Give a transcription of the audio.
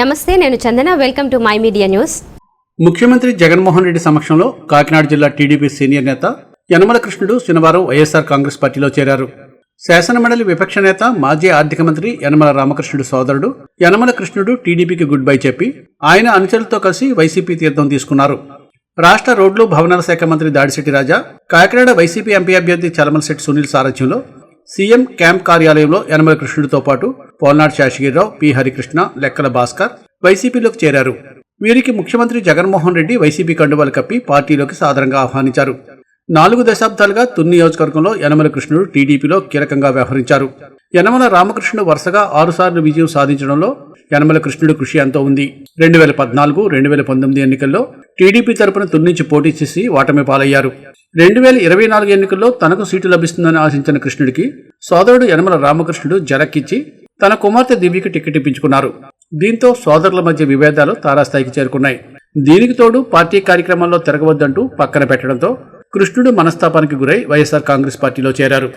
నమస్తే, నేను Chandana. Welcome to my media news. ముఖ్యమంత్రి జగన్మోహన్ రెడ్డి సమక్షంలో కాకినాడ జిల్లా టీడీపీ సీనియర్ నేత యనమల కృష్ణుడు శనివారం వైఎస్ఆర్ కాంగ్రెస్ పార్టీలో చేరారు. శాసనమండలి విపక్ష నేత మాజీ ఆర్థిక మంత్రి యనమల రామకృష్ణుడు సోదరుడు యనమల కృష్ణుడు టీడీపీకి గుడ్ బై చెప్పి ఆయన అనుచరులతో కలిసి వైసీపీ తీర్థం తీసుకున్నారు. రాష్ట్ర రోడ్లు భవనాల శాఖ మంత్రి దాడిశెట్టి రాజా, కాకినాడ వైసీపీ ఎంపీ అభ్యర్థి చలమలశెట్టి సునీల్ సారథ్యంలో సీఎం క్యాంప్ కార్యాలయంలో యనమల కృష్ణుడితో పాటు పోల్నాడు శేషగిరిరావు, పి హరికృష్ణ, లెక్కల భాస్కర్ వైసీపీలోకి చేరారు. వీరికి ముఖ్యమంత్రి జగన్మోహన్ రెడ్డి వైసీపీ కండువాలు కప్పి పార్టీలోకి సాదరంగా ఆహ్వానించారు. 4 దశాబ్దాలుగా తుని నియోజకవర్గంలో యనమల కృష్ణుడు టీడీపీలో కీలకంగా వ్యవహరించారు. యనమల రామకృష్ణుడు వరుసగా 6 సార్లు విజయం సాధించడంలో యనమల కృష్ణుడు కృషి ఎంతో ఉంది. 2014, 2019 ఎన్నికల్లో టీడీపీ తరపున తుని నుంచి పోటీ చేసి ఓటమి పాలయ్యారు. 2024 ఎన్నికల్లో తనకు సీటు లభిస్తుందని ఆశించిన కృష్ణుడికి సోదరుడు యనమల రామకృష్ణుడు జలక్కిచ్చి తన కుమార్తె దివ్యకి టికెట్ ఇప్పించుకున్నారు. దీంతో సోదరుల మధ్య విభేదాలు తారాస్థాయికి చేరుకున్నాయి. దీనికి తోడు పార్టీ కార్యక్రమాల్లో తిరగవద్దంటూ పక్కన పెట్టడంతో కృష్ణుడు మనస్తాపానికి గురై వైఎస్ఆర్ కాంగ్రెస్ పార్టీలో చేరారు.